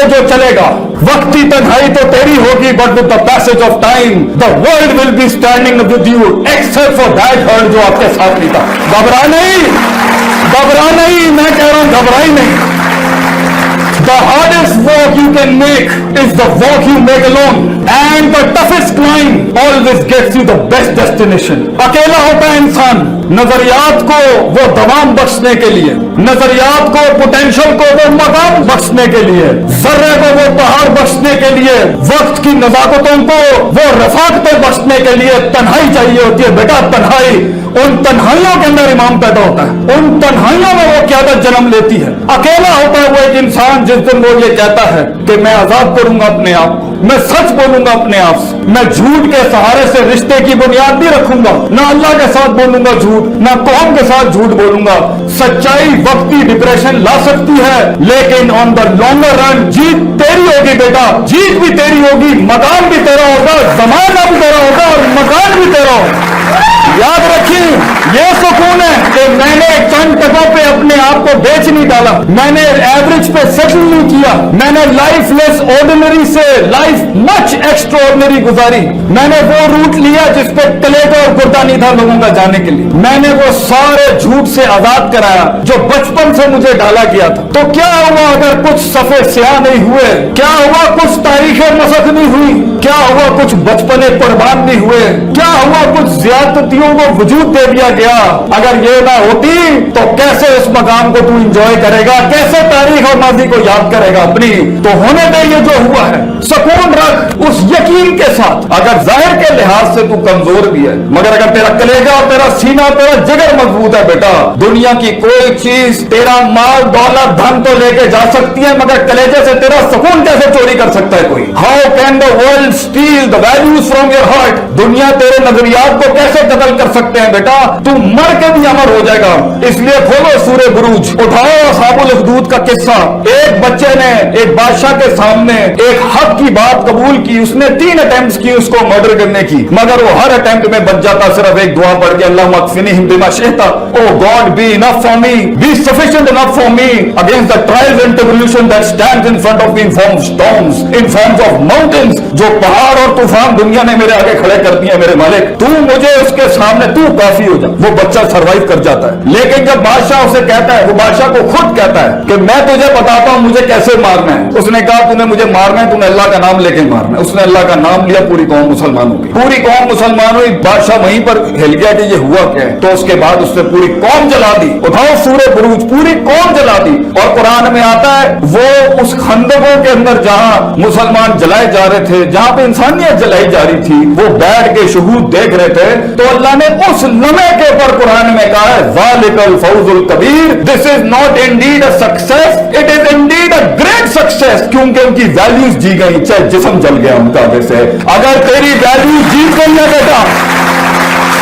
जो चलेगा, वक्ती तन्हाई तो तेरी होगी, but with the passage of time the world will be standing with you except for that hurt जो आपके साथ नहीं था। घबरा नहीं, मैं कह रहा हूं घबरा ही नहीं। The hardest walk you can make is the walk you make alone, and the toughest climb always gets you the best destination. अकेला होता है इंसान नजरियात को वो दवाम बख्शने के लिए, नजरियात को, पोटेंशियल को वो मकाम बख्शने के लिए, जर्रे को वो पहाड़ बख्शने के लिए, वक्त की नजाकतों को वो रफाकतें बख्शने के लिए तन्हाई चाहिए होती है बेटा। तन्हाई, उन तन्हाइयों के अंदर इमाम पैदा होता है, उन तन्हाइयों में वो क़यादत जन्म लेती है। अकेला होता है वो एक इंसान जिस दिन वो ये कहता है कि मैं आजाद करूंगा अपने आप को, मैं सच बोलूंगा अपने आप से, मैं झूठ के सहारे से रिश्ते की बुनियाद नहीं रखूंगा, ना अल्लाह के साथ बोलूंगा झूठ, ना कौम के साथ झूठ बोलूंगा। सच्चाई वक्ती डिप्रेशन ला सकती है, लेकिन ऑन द लॉन्गर रन जीत तेरी होगी बेटा, जीत भी तेरी होगी, मकान भी तेरा होगा, जमाना भी तेरा होगा और मकान भी तेरा होगा। याद रखिए, ये सुकून है कि मैंने चंद टकों पे अपने आप को बेच नहीं डाला, मैंने एवरेज पे सेटल नहीं किया, मैंने लाइफ लेस ऑर्डिनरी से लाइफ मच एक्स्ट्राऑर्डिनरी गुजारी। मैंने वो रूट लिया जिसपे कलेजा और गुर्दा नहीं था लोगों का जाने के लिए। मैंने वो सारे झूठ से आजाद कराया जो बचपन से मुझे डाला गया था। तो क्या हुआ अगर कुछ सफे स्याह नहीं हुए? क्या हुआ कुछ तारीखें मसक नहीं हुई? क्या हुआ कुछ बचपने कुर्बान नहीं हुए? क्या हुआ कुछ ज्यादतियों को वजूद दे दिया गया? अगर ये ना होती तो कैसे उस मकाम को तू इंजॉय करेगा, कैसे तारीख और माजी को याद करेगा अपनी? तो होने दे ये जो हुआ है, सुकून रख उस यकीन के साथ। अगर जाहिर के लिहाज से तू कमजोर भी है, मगर अगर तेरा कलेजा और तेरा सीना, तेरा जिगर मजबूत है बेटा, दुनिया की कोई चीज तेरा माल दौलत धन तो लेके जा सकती है, मगर कलेजे से तेरा सुकून कैसे चोरी कर सकता है कोई? How can the world steel the values from your heart? दुनिया तेरे नजरियात को कैसे कत्ल कर सकते हैं बेटा? तू मर के भी अमर हो जाएगा। इसलिए खोलो सूरे बुरूज, उठाओ असहाबुल उखदूद का किस्सा। एक बच्चे ने एक बादशाह के सामने एक हक की बात कबूल की, उसने 3 अटेम्प्ट्स की उसको मर्डर करने की, मगर वो हर अटेम्प्ट में बच जाता सिर्फ एक दुआ पढ़ के, अल्लाह मगफिरनी बिमा शिअता, O God be enough for me, be sufficient enough for me against the trials and tribulation that stands in front of me in form of storms, in forms of mountains. जो पहाड़ और तूफान दुनिया ने मेरे आगे खड़े कर दिए मेरे मालिक, तू मुझे उसके सामने तू काफी हो जा। वो बच्चा सरवाइव कर जाता है। लेकिन जब बादशाह उसे कहता है, वो बादशाह को खुद कहता है कि मैं तुझे बताता हूं मुझे कैसे मारना है। उसने कहा तूने मुझे मारना है, तूने अल्लाह का नाम लेके मारना है। उसने अल्लाह का नाम लिया, पूरी कौम मुसलमान हो गई, पूरी कौम मुसलमान हुई। बादशाह वहीं पर हिल गया कि ये हुआ क्या है। तो उसके बाद उसने पूरी कौम जला दी। उठाओ सूरे बुरूज, पूरी कौम जला दी। और कुरान में आता है वो उस खंदकों के अंदर जहां मुसलमान जलाए जा रहे थे, जहां पे इंसानियत जलाई जा रही थी, वो बैठ के शहूद देख रहे थे। तो अल्लाह ने उस लम्हे के ऊपर कुरान में कहा है ज़ालिकल फौजुल कबीर, this is not indeed a success, it is indeed a great success. क्योंकि उनकी वैल्यूज जी गई, चाहे जिस्म जल गया उनका। वैसे अगर तेरी वैल्यू जीत गई है बेटा,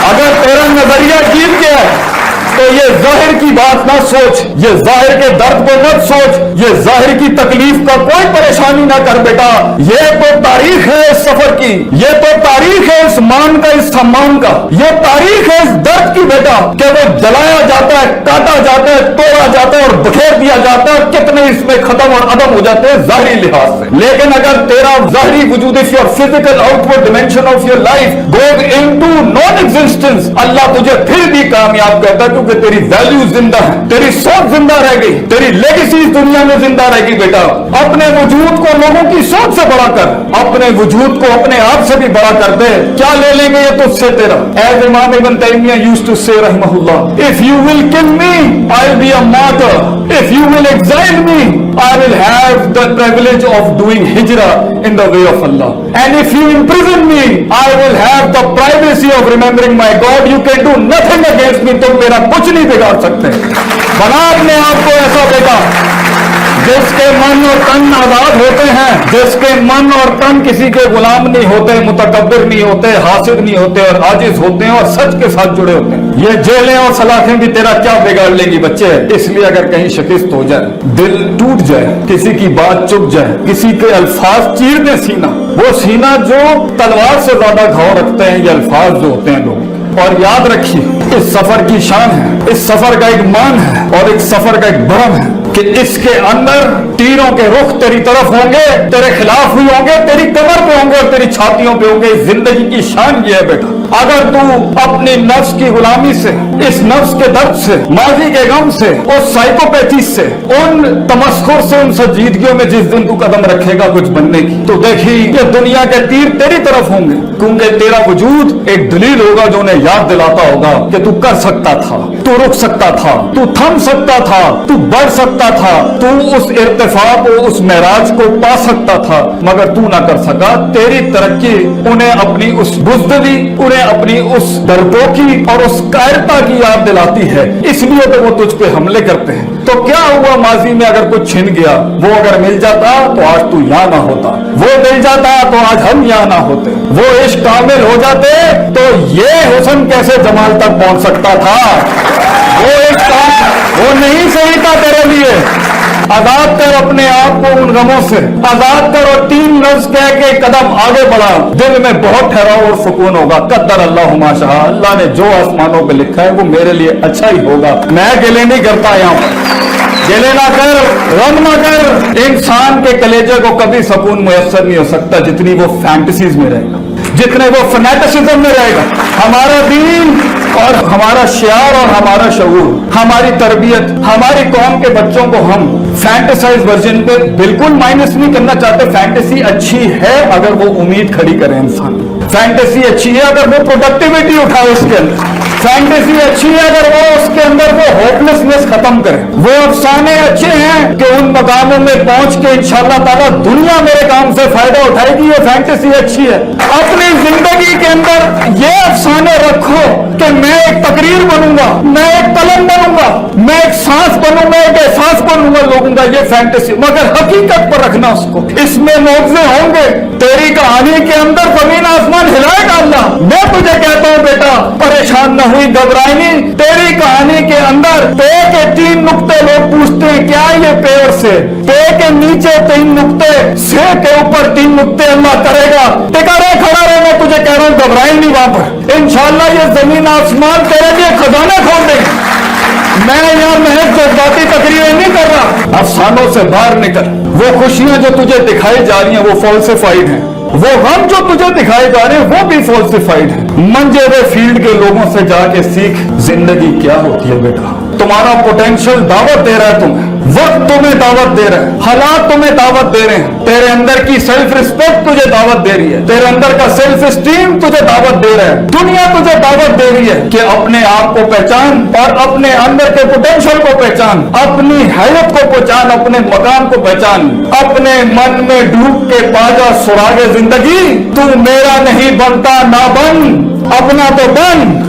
अगर तेरा नजरिया जीत गया तो ये जाहिर की बात ना सोच, ये जाहिर के दर्द को मत सोच, ये जाहिर की तकलीफ का कोई परेशानी ना कर बेटा। ये तो तारीख है इस सफर की, ये तो तारीख है इस मान का, इस सम्मान का, ये तारीख है इस दर्द की बेटा, कि वो जलाया जाता है, काटा जाता है, तोड़ा जाता है और बखेर दिया जाता है। कितने इसमें खत्म और अदम हो जाते हैं जाहिरी लिहाज से। लेकिन अगर तेरा जाहिरी वजूद, if your physical outward dimension of your life goes into non existence, Allah तुझे फिर भी कामयाब करता है, क्योंकि तेरी वैल्यू जिंदा है, तेरी सोच जिंदा रह गई, तेरी लेगेसी दुनिया में जिंदा रहेगी बेटा। अपने वजूद को लोगों की सोच से बड़ा कर, अपने वजूद को अपने आप से भी बड़ा कर दे। क्या ले लेंगे ये तुझसे तेरा? एज इमाम इब्न तैमिया यूज्ड टू से रहमहुल्लाह, if you will kill me I will be a martyr, if you will exile me I will have the privilege of doing हिजरा in the way of Allah, and if you imprison me I will have the privacy of remembering my God. You can do nothing against me, तुम मेरा कुछ नहीं बिगाड़ सकते। बना अपने आप को ऐसा बेटा जिसके मन और तन आजाद होते हैं, जिसके मन और तन किसी के गुलाम नहीं होते, मुतकब्बिर नहीं होते, हासिद नहीं होते और आजिज होते हैं और सच के साथ जुड़े होते हैं। ये जेलें और सलाखें भी तेरा क्या बिगाड़ लेंगी बच्चे। इसलिए अगर कहीं शिकस्त हो जाए, दिल टूट जाए, किसी की बात चुप जाए, किसी के अल्फाज चीर दे सीना, वो सीना जो तलवार से ज्यादा घाव रखते हैं, ये अल्फाज जो होते हैं लोग। और याद रखिए इस सफर की शान है, इस सफर का एक मान है और एक सफर का एक भरम है कि इसके अंदर तीरों के रुख तेरी तरफ होंगे, तेरे खिलाफ भी होंगे, तेरी कमर पे होंगे और तेरी छातियों पे होंगे। जिंदगी की शान ये है बेटा, अगर तू अपनी नफ्स की गुलामी से, इस नफ्स के दर्द से, माजी के गम से, उस साइकोपैथी से, उन तमस्खुर से, उन संजीदगियों में जिस दिन तू कदम रखेगा कुछ बनने की, तो देखी ये दुनिया के तीर तेरी तरफ होंगे, क्योंकि तेरा वजूद एक दलील होगा जो उन्हें याद दिलाता होगा कि तू कर सकता था, तू रुक सकता था, तू थम सकता था, तू बढ़ सकता था, तू उस इर्तिफा को, उस महराज को पा सकता था, मगर तू ना कर सका। तेरी तरक्की उन्हें अपनी उस बुज़दिली, उन्हें अपनी उस डरपोकी और उस कायरता की याद दिलाती है, इसलिए तो वो तुझ पे हमले करते हैं। तो क्या हुआ माजी में अगर कुछ छिन गया, वो अगर मिल जाता तो आज तू यहाँ ना होता, वो मिल जाता तो आज हम यहाँ ना होते, वो इश्क कामिल हो जाते तो ये हुस्न कैसे जमाल तक पहुंच सकता था। वो एक काम वो नहीं सही था तेरे लिए। आजाद कर अपने आप को उन गमों से, आजाद कर और 3 लफ्ज कह के कदम आगे बढ़ा, दिल में बहुत ठहराव और सुकून होगा। कद्दर अल्लाह मा शाह, अल्लाह ने जो आसमानों पे लिखा है वो मेरे लिए अच्छा ही होगा। मैं गिले नहीं करता, यहाँ पर गिले ना कर, गम ना कर। इंसान के कलेजे को कभी सुकून मुयस्सर नहीं हो सकता जितनी वो फैंटेसीज में रहेगा, जितने वो फनेटिसिज्म में रहेगा। हमारा दीन और हमारा शियार और हमारा शऊर, हमारी तरबियत, हमारी कौम के बच्चों को हम फैंटेसाइज वर्जन पे बिल्कुल माइनस नहीं करना चाहते। फैंटेसी अच्छी है अगर वो उम्मीद खड़ी करे इंसान, फैंटेसी अच्छी है अगर वो प्रोडक्टिविटी उठाए उसके अंदर, फैंटेसी अच्छी है अगर वो उसके अंदर वो होपलेसनेस खत्म करे। वो अफसाने अच्छे हैं कि उन मकामों में पहुंच के इंशाअल्लाह ताला दुनिया मेरे काम से फायदा उठाएगी, ये फैंटेसी अच्छी है। अपनी जिंदगी के अंदर ये अफसाने रखो कि मैं एक तकरीर बनूंगा, मैं एक कलम बनूंगा, मैं एक सांस बनूंगा, एक एहसास बनूंगा लोगों का, ये फैंटेसी। मगर हकीकत पर रखना उसको, इसमें मौजे होंगे। तेरी कहानी के अंदर जमीन आसमान हिलाएगा अल्लाह। मैं तुझे कहता हूं बेटा, परेशान न हुई, घबराई नहीं। तेरी कहानी के अंदर पे के 3 नुक्ते लोग पूछते हैं क्या ये पेड़ से, पे के नीचे 3 नुक्ते, से के ऊपर 3 नुक्ते अल्लाह करेगा। टिका रहे, खड़ा रहे, मैं तुझे कह रहा हूं घबराई नहीं वहां पर। इंशाअल्लाह ये जमीन आसमान तेरे लिए खजाने खोल देंगे। मैं यहाँ महज जज्बाती तकरीरें नहीं कर रहा, अफसानों से बाहर निकल। वो खुशियां जो तुझे दिखाई जा रही हैं वो फॉल्सिफाइड हैं, वो गम जो तुझे दिखाए जा रहे हैं वो भी फॉल्सिफाइड है। मंजे हुए फील्ड के लोगों से जाके सीख जिंदगी क्या होती है बेटा। तुम्हारा पोटेंशियल दावत दे रहा है तुम्हें, वक्त तुम्हें दावत दे रहा है, हालात तुम्हें दावत दे रहे हैं, तेरे अंदर की सेल्फ रिस्पेक्ट तुझे दावत दे रही है, तेरे अंदर का सेल्फ स्टीम तुझे दावत दे रहा है, दुनिया तुझे दावत दे रही है कि अपने आप को पहचान और अपने अंदर के पोटेंशियल को पहचान, अपनी हैयत को पहचान, अपने मकान को पहचान, अपने मन में डूब के पाजा सुरागे जिंदगी। तू मेरा नहीं बनता ना बन, अपना तो बन।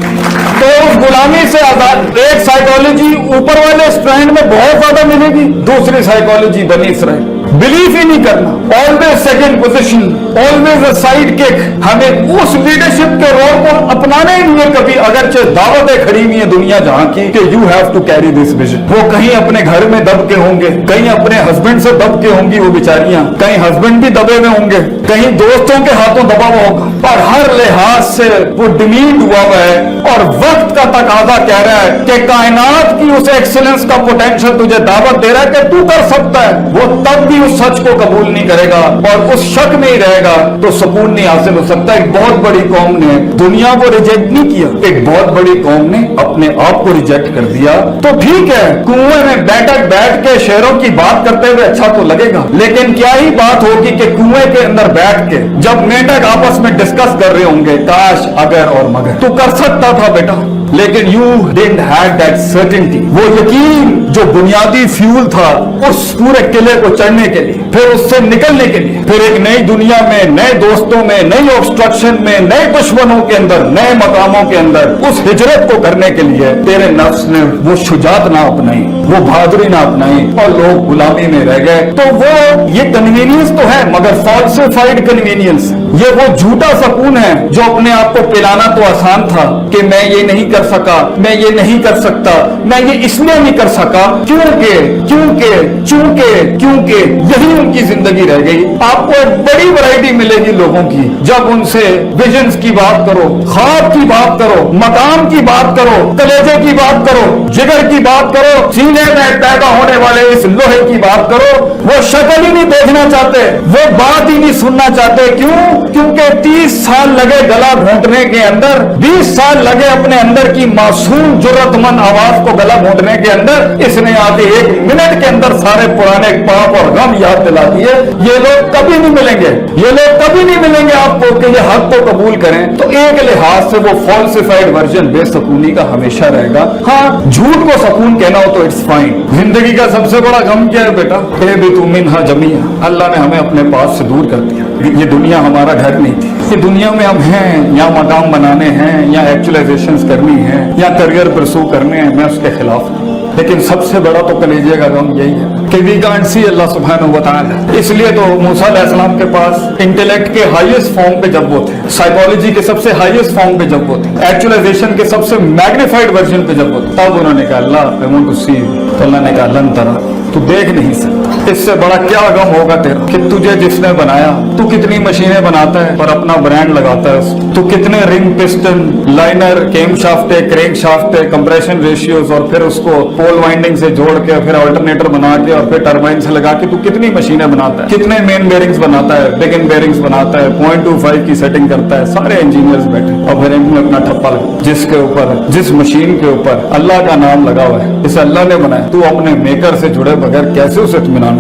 तो उस गुलामी से आजाद। एक साइकोलॉजी ऊपर वाले स्ट्रैंड में बहुत ज्यादा मिलेगी, दूसरी साइकोलॉजी बनी इसराइल, बिलीव ही नहीं करना, always second position, always a side kick. हमें उस लीडरशिप के रोल को अपनाने ही नहीं है कभी, अगरचे दावतें खड़ी हुई है दुनिया जहां की कि you have to carry this vision. वो कहीं अपने घर में दब के होंगे, कहीं अपने हस्बैंड से दब के होंगी वो बेचारियां, कहीं हस्बैंड भी दबे हुए होंगे, कहीं दोस्तों के हाथों दबा हुआ होगा, और हर लिहाज से वो डिमीट हुआ हुआ है। और वक्त का तकाजा कह रहा है कि कायनात की उस एक्सीलेंस का पोटेंशियल तुझे दावत दे रहा है कि तू कर सकता है। वो तब भी उस सच को कबूल नहीं करेगा और उस शक में ही रहेगा तो सुकून नहीं हासिल हो सकता। एक बहुत बड़ी कौम ने दुनिया को रिजेक्ट नहीं किया, एक बहुत बड़ी कौम ने अपने आप को रिजेक्ट कर दिया। तो ठीक है, कुएं में बैठ के शेरों की बात करते हुए अच्छा तो लगेगा, लेकिन क्या ही बात होगी कि कुएं के अंदर बैठ के जब मेंढक आपस में डिस्कस कर रहे होंगे काश, अगर और मगर। तू कर सकता था बेटा, लेकिन you didn't have that certainty, वो यकीन जो बुनियादी फ्यूल था उस पूरे किले को चढ़ने के लिए, फिर उससे निकलने के लिए, फिर एक नई दुनिया में, नए दोस्तों में, नई ऑब्स्ट्रक्शन में, नए दुश्मनों के अंदर, नए मकामों के अंदर उस हिजरत को करने के लिए तेरे नफ्स ने वो शुजात ना अपनाई, वो बहादुरी ना अपनाई और लोग गुलामी में रह गए। तो वो ये कन्वीनियंस तो है मगर फॉल्सिफाइड कन्वीनियंस, ये वो झूठा सुकून है जो अपने आप को पिलाना तो आसान था कि मैं ये नहीं कर सका, मैं ये नहीं कर सकता, मैं ये इसलिए नहीं कर सका क्योंकि क्योंकि क्योंकि क्योंकि यही उनकी जिंदगी रह गई। आप आपको एक बड़ी वैरायटी मिलेगी लोगों की जब उनसे विजन्स की बात करो, ख्वाब की बात करो, मकाम की बात करो, कलेजे की बात करो, जिगर की बात करो, सीने में पैदा होने वाले इस लोहे की बात करो। वो शक्ल ही नहीं देखना चाहते, वो बात ही नहीं सुनना चाहते। क्यों? क्योंकि 30 साल लगे गला घोंटने के अंदर, 20 साल लगे अपने अंदर की मासूम जुर्रतमंद आवाज को गला घोंटने के अंदर। इसने आके 1 मिनट के अंदर सारे पुराने पाप और गम याद दिला दिए। ये लोग कभी नहीं मिलेंगे, ये लोग कभी नहीं मिलेंगे आपको कि ये हक को कबूल करें। तो एक लिहाज से वो फॉल्सिफाइड वर्जन बेसकूनी का हमेशा रहेगा। हाँ, झूठ को सकून कहना हो तो इट्स फाइन। जिंदगी का सबसे बड़ा गम क्या है बेटा? भी तू मिन्हा जमिया, अल्लाह ने हमें अपने पास से दूर कर दिया। ये दुनिया हमारा घर नहीं थी। ये दुनिया में हम हैं, या मकाम बनाने हैं, या एक्चुअलाइजेशंस करनी है, या करियर परसू करने हैं, मैं उसके खिलाफ हूं। लेकिन सबसे बड़ा तो कलेजे का गम यही है कि वी कांट सी अल्लाह सुब्हानहू व तआला। इसलिए तो मूसा अलैहिस्सलाम के पास इंटेलेक्ट के हाईएस्ट फॉर्म पे जब वो थे, साइकोलॉजी के सबसे हाईएस्ट फॉर्म पे जब वो थे, एक्चुअलाइजेशन के सबसे मैग्नीफाइड वर्जन पे जब वो थे, तब उन्होंने कहा Allah I want to see you. तो अल्लाह ने कहा लन तरा, तू देख नहीं सकता। इससे बड़ा क्या गम होगा तेरा कि तुझे जिसने बनाया, तू कितनी मशीनें बनाता है और अपना ब्रांड लगाता है, तू कितने रिंग, पिस्टन, लाइनर, केम शाफ्टे, क्रैंक शाफ्टे, कंप्रेशन रेशियोज और फिर उसको पोल वाइंडिंग से जोड़ के फिर अल्टरनेटर बना के और फिर टरबाइन से लगा के तू कितनी मशीनें बनाता है, कितने मेन बेरिंग्स बनाता है, बिगिन बेरिंग्स बनाता है, 0.25 की सेटिंग करता है। सारे इंजीनियर्स बैठे और फिर इनमें अपना ठप्पा लगा, जिसके ऊपर, जिस मशीन के ऊपर अल्लाह का नाम लगा हुआ है, इसे अल्लाह ने बनाया। तू अपने मेकर से जुड़े बगैर कैसे उसे इत्मीनान